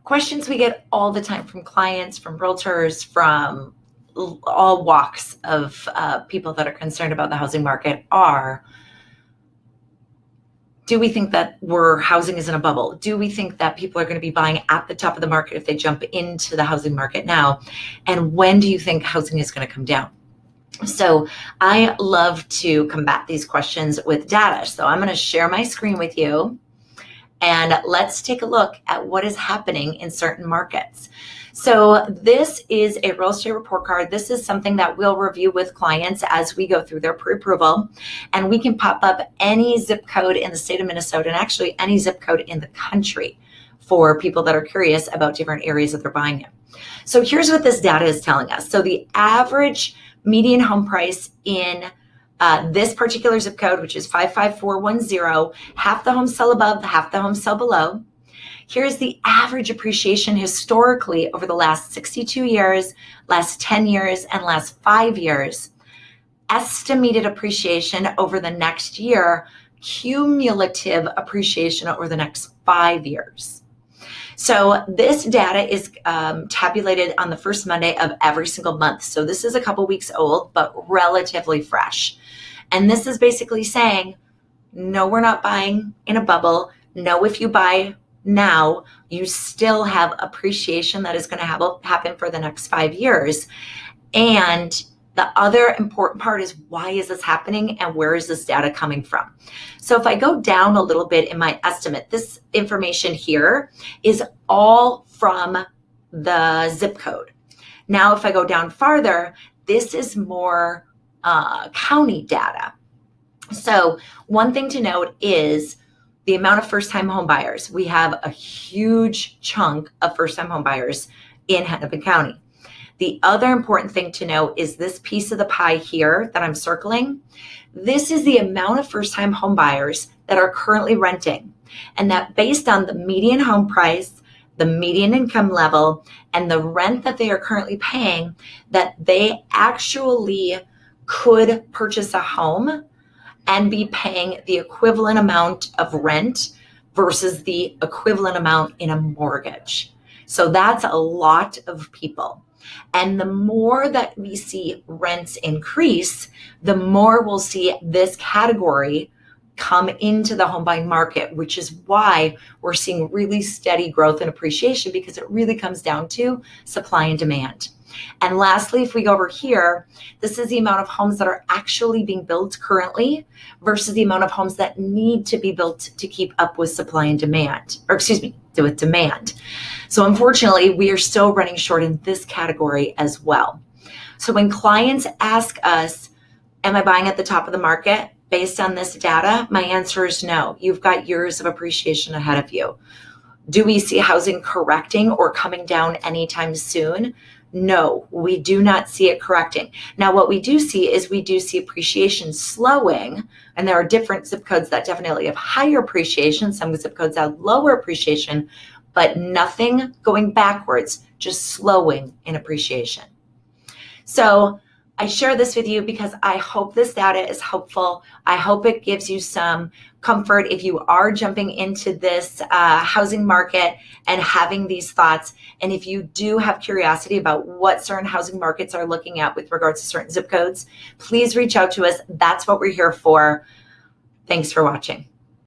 Questions we get all the time from clients, from realtors, from all walks of people that are concerned about the housing market are, do we think that housing is in a bubble? Do we think that people are going to be buying at the top of the market if they jump into the housing market now? And when do you think housing is going to come down? So I love to combat these questions with data. So I'm going to share my screen with you, and let's take a look at what is happening in certain markets. So this is a real estate report card. This is something that we'll review with clients as we go through their pre-approval, and we can pop up any zip code in the state of Minnesota and actually any zip code in the country for people that are curious about different areas that they're buying in. So here's what this data is telling us. So the average median home price in this particular zip code, which is 55410, half the homes sell above, half the homes sell below. Here's the average appreciation historically over the last 62 years, last 10 years, and last 5 years. Estimated appreciation over the next year, cumulative appreciation over the next 5 years. So this data is tabulated on the first Monday of every single month. So this is a couple weeks old, but relatively fresh. And this is basically saying, no, we're not buying in a bubble. No, if you buy now, you still have appreciation that is going to happen for the next 5 years. And the other important part is, why is this happening and where is this data coming from? So if I go down a little bit in my estimate, this information here is all from the zip code. Now, if I go down farther, this is more county data. So one thing to note is the amount of first-time home buyers. We have a huge chunk of first-time home buyers in Hennepin County. The other important thing to note is this piece of the pie here that I'm circling. This is the amount of first-time home buyers that are currently renting, and that based on the median home price, the median income level, and the rent that they are currently paying, that they actually could purchase a home and be paying the equivalent amount of rent versus the equivalent amount in a mortgage. So that's a lot of people. And the more that we see rents increase, the more we'll see this category come into the home buying market, which is why we're seeing really steady growth and appreciation, because it really comes down to supply and demand. And lastly, if we go over here, this is the amount of homes that are actually being built currently versus the amount of homes that need to be built to keep up with supply and demand, or excuse me, with demand. So unfortunately, we are still running short in this category as well. So when clients ask us, am I buying at the top of the market based on this data? My answer is no. You've got years of appreciation ahead of you. Do we see housing correcting or coming down anytime soon? No, we do not see it correcting. Now, what we do see is we do see appreciation slowing, and there are different zip codes that definitely have higher appreciation. Some zip codes have lower appreciation, but nothing going backwards, just slowing in appreciation. So I share this with you because I hope this data is helpful. I hope it gives you some comfort if you are jumping into this housing market and having these thoughts. And if you do have curiosity about what certain housing markets are looking at with regards to certain zip codes, please reach out to us. That's what we're here for. Thanks for watching.